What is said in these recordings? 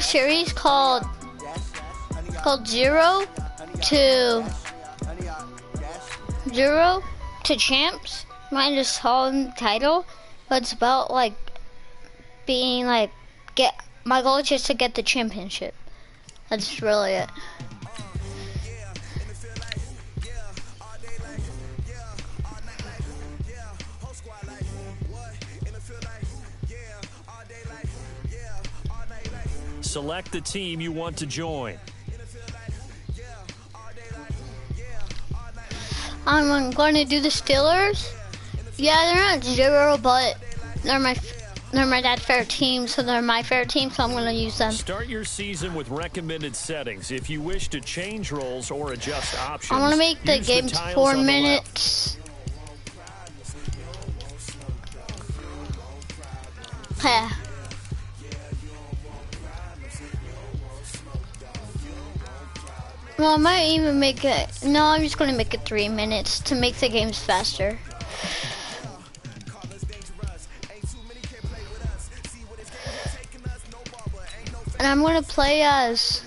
series called Zero to Champs. Might just saw the title, but it's about like being like my goal is just to get the championship. That's really it. Select the team you want to join. I'm going to do the Steelers. Yeah, they're not 0, but they're my dad's favorite team, so they're my favorite team, so I'm going to use them. Start your season with recommended settings. If you wish to change roles or adjust options, I want to make the games 4 minutes. Yeah. Well, I might even make it, no, I'm just going to make it 3 minutes to make the games faster. And I'm going to play as,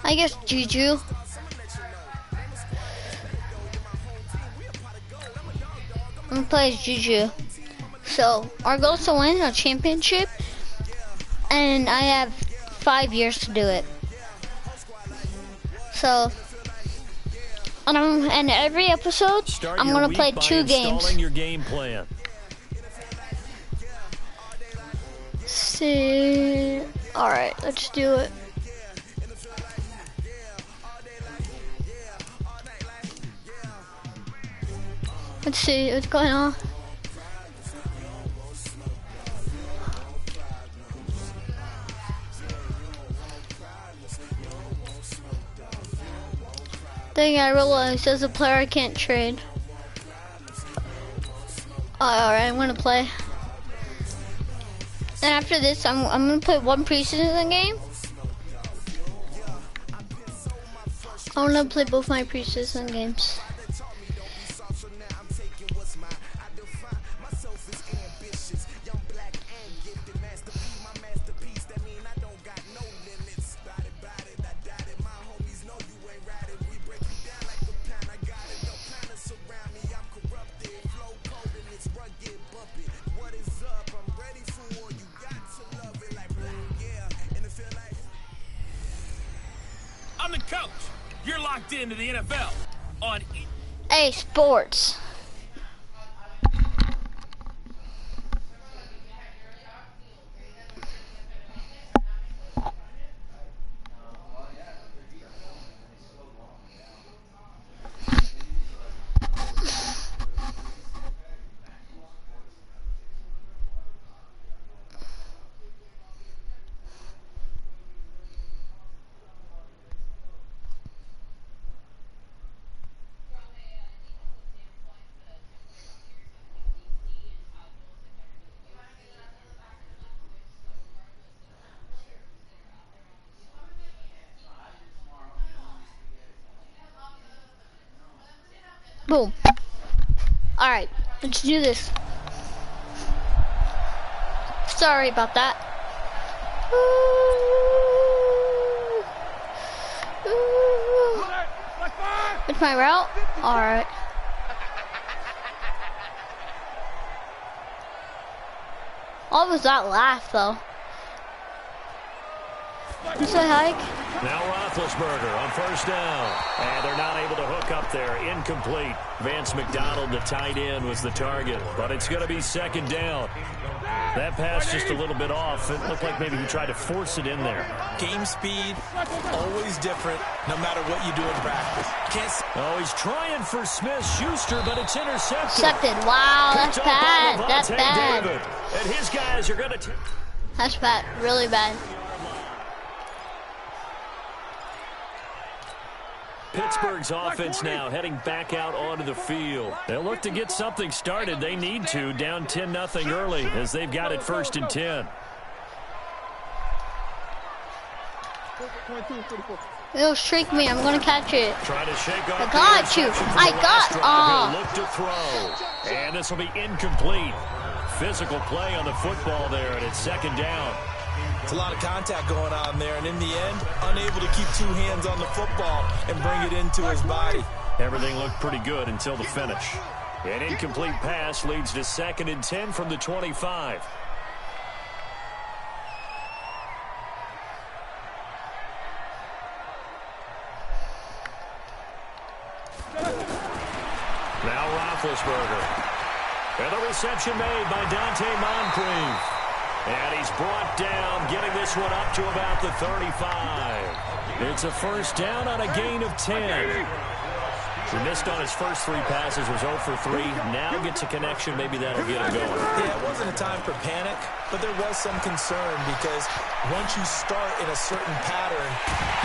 I guess Juju. I'm gonna play as Juju. So our goal is to win a championship, and I have 5 years to do it. So, and every episode, I'm gonna play 2 games. Your game plan. See, all right, let's do it. Let's see what's going on. Thing I realized as a player I can't trade. Alright, I'm gonna play. And after this, I'm gonna play 1 preseason game. I wanna play both my preseason games. I'm the coach. You're locked into the NFL on EA Sports. Boom. Alright, let's do this. Sorry about that. It's my route? Alright. What was that laugh though? You say hike? Now Roethlisberger on first down. And they're not able to hook up there. Incomplete. Vance McDonald, the tight end, was the target. But it's going to be second down. That pass just a little bit off. It looked like maybe he tried to force it in there. game speed, always different, no matter what you do in practice. Oh, he's trying for Smith-Schuster, but it's intercepted. Wow, that's bad. That's bad. David. And his guys are going to... That's bad. Really bad. Pittsburgh's offense now heading back out onto the field. They'll look to get something started. They need to, down 10-0 early as they've got it 1st and 10. It'll shake me. I'm gonna catch it. Trying to shake off I got you. I got. He'll look to throw. And this will be incomplete. Physical play on the football there, and it's second down. It's a lot of contact going on there, and in the end, unable to keep two hands on the football and bring it into his body. Everything looked pretty good until the finish. An incomplete pass leads to 2nd and 10 from the 25. Now Roethlisberger. And the reception made by Dante Moncrief. And he's brought down, getting this one up to about the 35. It's a first down on a gain of 10. He missed on his first 3 passes, was 0 for 3. Now gets a connection. Maybe that'll get him going. Yeah, it wasn't a time for panic, but there was some concern because once you start in a certain pattern,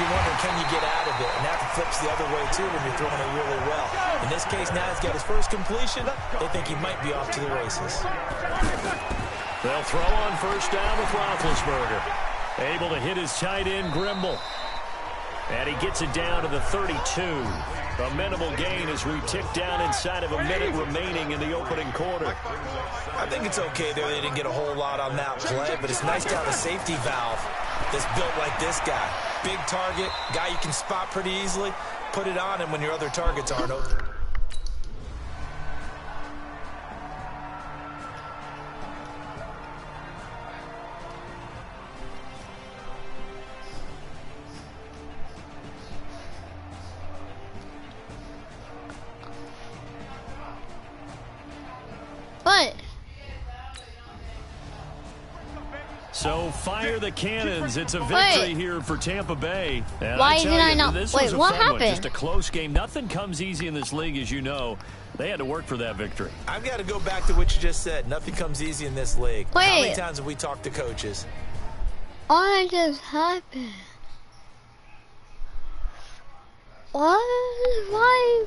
you wonder, can you get out of it? And that flips the other way, too, when you're throwing it really well. In this case, now he's got his first completion. They think he might be off to the races. They'll throw on first down with Roethlisberger. Able to hit his tight end, Grimble. And he gets it down to the 32. A minimal gain as we tick down inside of a minute remaining in the opening quarter. I think it's okay there. They didn't get a whole lot on that play, but it's nice to have a safety valve that's built like this guy. Big target, guy you can spot pretty easily. Put it on him when your other targets aren't open. What? So fire the cannons. It's a victory here for Tampa Bay. And Why did I not? Wait, what happened? Just a close game. Nothing comes easy in this league, as you know. They had to work for that victory. I've got to go back to what you just said. Nothing comes easy in this league. Wait. How many times have we talked to coaches? What just happened? What? Why?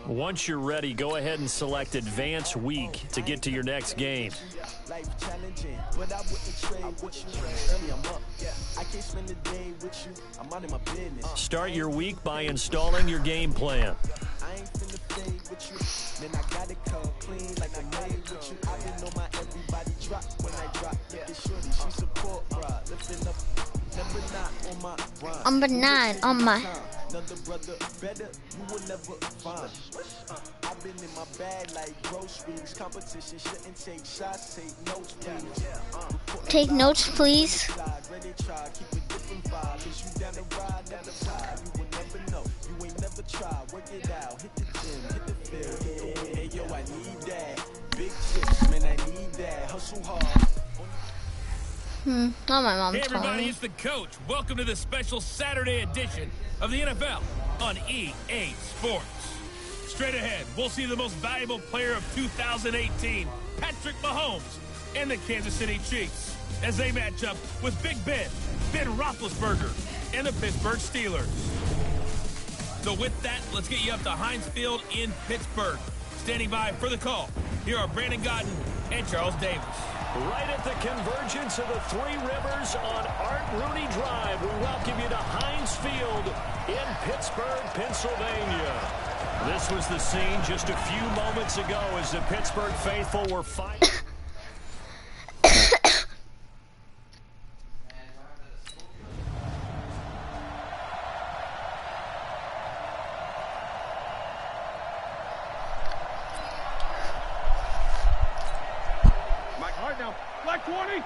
Once you're ready, go ahead and select Advance Week to get to your next game. Start your week by installing your game plan. Number 9 on my. Another brother better, you will never find. I've been in my bag like groceries. Competition shouldn't take shots, take notes, please. Take notes, please. Ready try, keep a different vibe. Cause you down the ride, never ride. You will never know, you ain't never try. Work it out, hit the gym, hit the field. Hey, yo, I need that. Big chips, man, I need that. Hustle hard. Oh, my mom's Hey everybody, calling me. it's the coach. Welcome to this special Saturday edition of the NFL on EA Sports. Straight ahead, we'll see the most valuable player of 2018, Patrick Mahomes, and the Kansas City Chiefs, as they match up with Big Ben Roethlisberger, and the Pittsburgh Steelers. So with that, let's get you up to Heinz Field in Pittsburgh. Standing by for the call, here are Brandon Godden and Charles Davis. Right at the convergence of the Three Rivers on Art Rooney Drive, we welcome you to Heinz Field in Pittsburgh, Pennsylvania. This was the scene just a few moments ago as the Pittsburgh faithful were fighting. Black 20.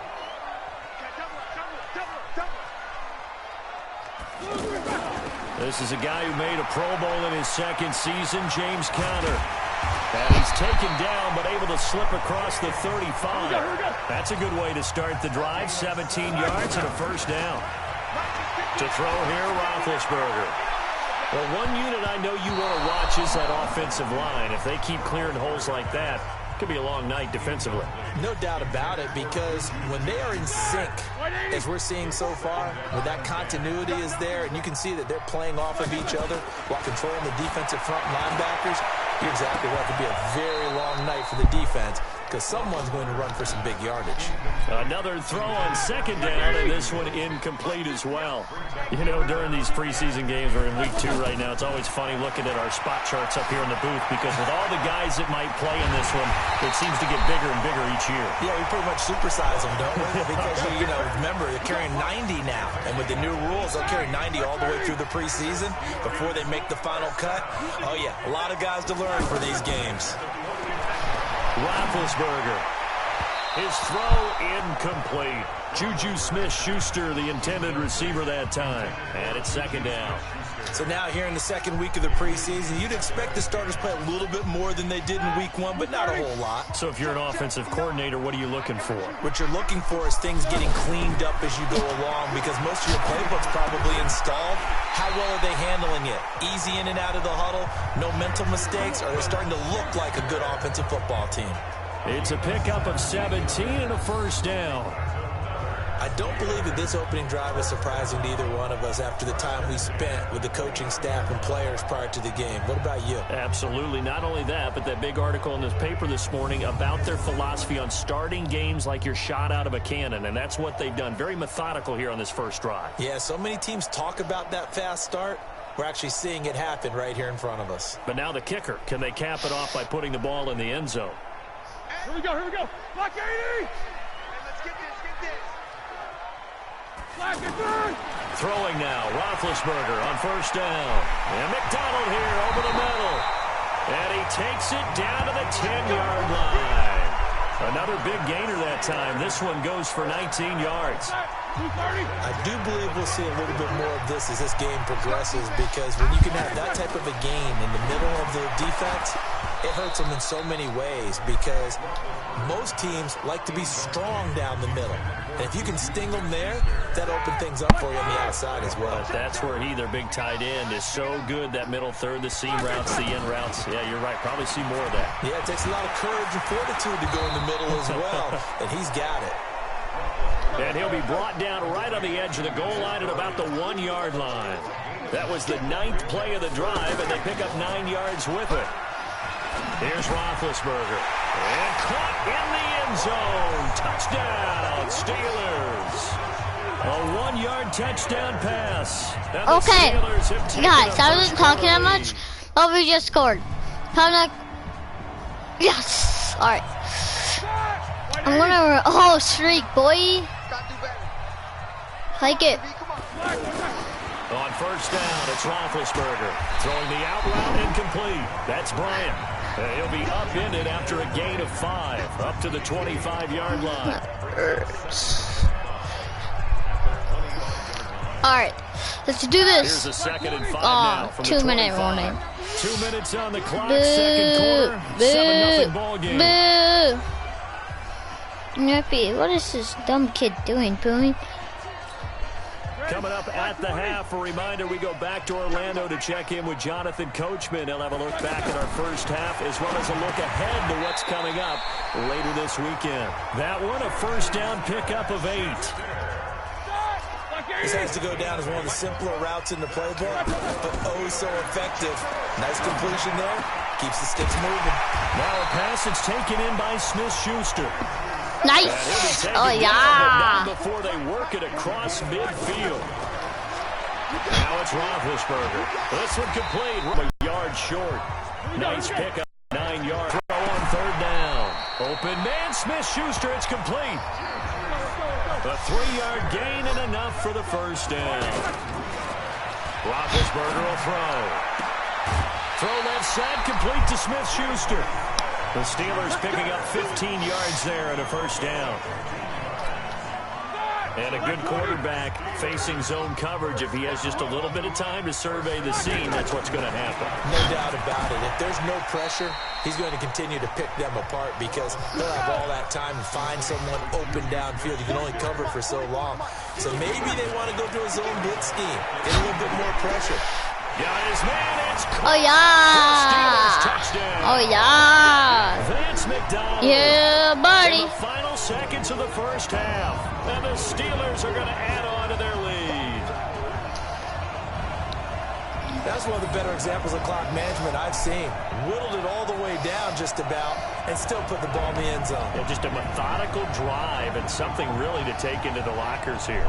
This is a guy who made a Pro Bowl in his second season, James Conner. And he's taken down, but able to slip across the 35. That's a good way to start the drive. 17 yards and a first down. To throw here, Roethlisberger. Well, one unit I know you want to watch is that offensive line. If they keep clearing holes like that, it could be a long night defensively. No doubt about it, because when they are in sync, as we're seeing so far, where that continuity is there, and you can see that they're playing off of each other while controlling the defensive front linebackers, You're exactly right. It could be a very long night for the defense because someone's going to run for some big yardage. Another throw on second down, and this one incomplete as well. You know, during these preseason games, we're in week 2 right now, it's always funny looking at our spot charts up here in the booth because with all the guys that might play in this one, it seems to get bigger and bigger each year. Yeah, we pretty much supersize them, don't we? Because, you know, remember, they're carrying 90 now. And with the new rules, they'll carry 90 all the way through the preseason before they make the final cut. Oh, yeah, a lot of guys to learn for these games. Roethlisberger. His throw incomplete. Juju Smith-Schuster, the intended receiver that time. And it's second down. So now here in the second week of the preseason, you'd expect the starters play a little bit more than they did in week 1, but not a whole lot. So if you're an offensive coordinator, what are you looking for? What you're looking for is things getting cleaned up as you go along because most of your playbook's probably installed. How well are they handling it? Easy in and out of the huddle, no mental mistakes, or are they starting to look like a good offensive football team? It's a pickup of 17 and a first down. I don't believe that this opening drive is surprising to either one of us after the time we spent with the coaching staff and players prior to the game. What about you? Absolutely. Not only that, but that big article in this paper this morning about their philosophy on starting games like you're shot out of a cannon, and that's what they've done. Very methodical here on this first drive. Yeah, so many teams talk about that fast start. We're actually seeing it happen right here in front of us. But now the kicker. Can they cap it off by putting the ball in the end zone? Here we go, here we go. Block 80! Let's get this, Throwing now, Roethlisberger on first down. And McDonald here over the middle. And he takes it down to the 10-yard line. Another big gainer that time. This one goes for 19 yards. I do believe we'll see a little bit more of this as this game progresses because when you can have that type of a gain in the middle of the defense, it hurts them in so many ways because most teams like to be strong down the middle. And if you can sting them there, that opens things up for you on the outside as well. But that's where their big tight end, is so good, that middle third, the seam routes, the in routes. Yeah, you're right. Probably see more of that. Yeah, it takes a lot of courage and fortitude to go in the middle as well, and he's got it. And he'll be brought down right on the edge of the goal line at about the 1-yard line. That was the 9th play of the drive, and they pick up 9 yards with it. Here's Roethlisberger. And caught in the end zone. Touchdown, Steelers. A 1-yard touchdown pass. Okay, guys, I wasn't talking that much. Oh, we just scored. Yes. All right. I'm gonna. Oh, streak, boy. Like it. On first down, it's Roethlisberger. Throwing the out route incomplete. That's Bryant. He'll be upended after a gain of 5. Up to the 25-yard line. All right, let's do this. Here's a 2nd and 5 now from the 2-minute warning. 2 minutes on the clock, second quarter, 7-0 ball game. Boo! Nappy, what is this dumb kid doing, Boomy? Coming up at the half, a reminder, we go back to Orlando to check in with Jonathan Coachman. He'll have a look back at our first half as well as a look ahead to what's coming up later this weekend. That one, a first down pickup of 8. This has to go down as one of the simpler routes in the playbook, but oh so effective. Nice completion there. Keeps the sticks moving. Now a pass that's taken in by Smith-Schuster. Nice. Oh, yeah. Before they work it across midfield. Now it's Roethlisberger. This one complete. A yard short. Nice pickup. 9 yards. Throw on third down. Open man. Smith-Schuster. It's complete. A 3-yard gain and enough for the first down. Roethlisberger will throw. Throw left side. Complete to Smith-Schuster. The Steelers picking up 15 yards there and a first down. And a good quarterback facing zone coverage. If he has just a little bit of time to survey the scene, that's what's going to happen. No doubt about it. If there's no pressure, he's going to continue to pick them apart because he'll have all that time to find someone open downfield. You can only cover for so long. So maybe they want to go to a zone blitz scheme, get a little bit more pressure. Got his man, it's Oh, yeah. Oh, yeah. Vance McDonald. Yeah, buddy. In the final seconds of the first half. And the Steelers are going to add on to their lead. That's one of the better examples of clock management I've seen. Whittled it all the way down just about and still put the ball in the end zone. Yeah, just a methodical drive and something really to take into the lockers here.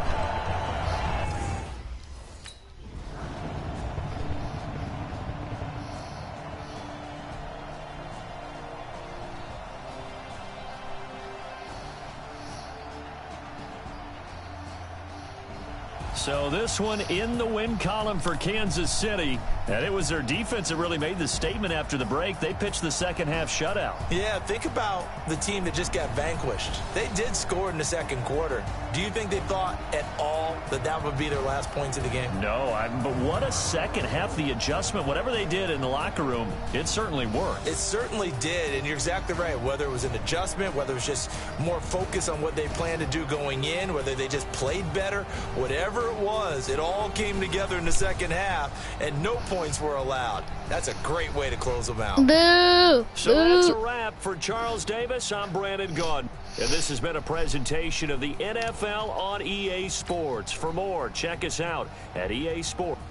So this one in the win column for Kansas City. And it was their defense that really made the statement after the break. They pitched the second half shutout. Yeah, think about the team that just got vanquished. They did score in the second quarter. Do you think they thought at all that that would be their last points of the game? No, but what a second half. The adjustment, whatever they did in the locker room, it certainly worked. It certainly did, and you're exactly right. Whether it was an adjustment, whether it was just more focus on what they planned to do going in, whether they just played better, whatever it was, it all came together in the second half, and no points were allowed. That's a great way to close them out. Boo! So that's a wrap for Charles Davis. I'm Brandon Gaudin. And this has been a presentation of the NFL on EA Sports. For more, check us out at EA Sports.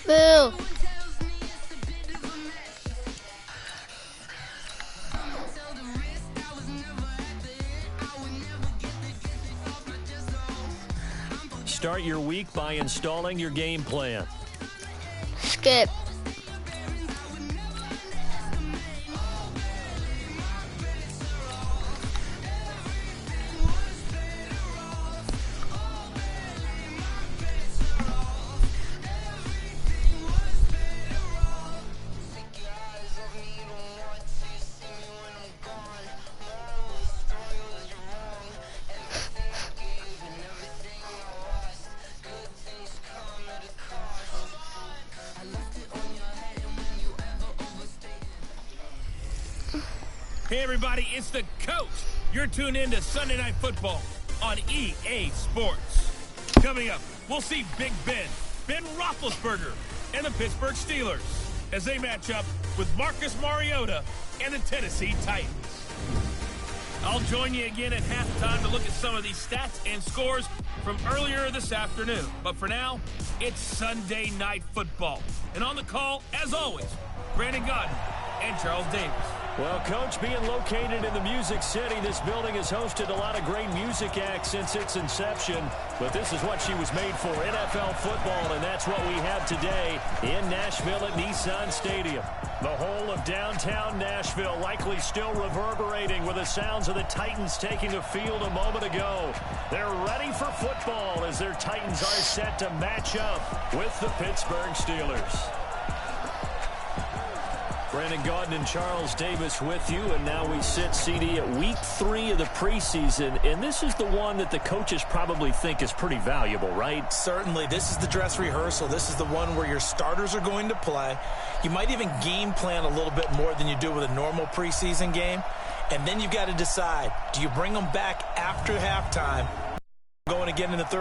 Boo! Start your week by installing your game plan. Skip. Hey, everybody, it's the coach. You're tuned in to Sunday Night Football on EA Sports. Coming up, we'll see Big Ben Roethlisberger, and the Pittsburgh Steelers as they match up with Marcus Mariota and the Tennessee Titans. I'll join you again at halftime to look at some of these stats and scores from earlier this afternoon. But for now, it's Sunday Night Football. And on the call, as always, Brandon Gaudin and Charles Davis. Well, Coach, being located in the Music City, this building has hosted a lot of great music acts since its inception. But this is what she was made for, NFL football, and that's what we have today in Nashville at Nissan Stadium. The whole of downtown Nashville likely still reverberating with the sounds of the Titans taking the field a moment ago. They're ready for football as their Titans are set to match up with the Pittsburgh Steelers. Brandon Gaudin and Charles Davis with you, and now we sit, CD, at week 3 of the preseason, and this is the one that the coaches probably think is pretty valuable, right? Certainly. This is the dress rehearsal. This is the one where your starters are going to play. You might even game plan a little bit more than you do with a normal preseason game, and then you've got to decide, do you bring them back after halftime, going again in the third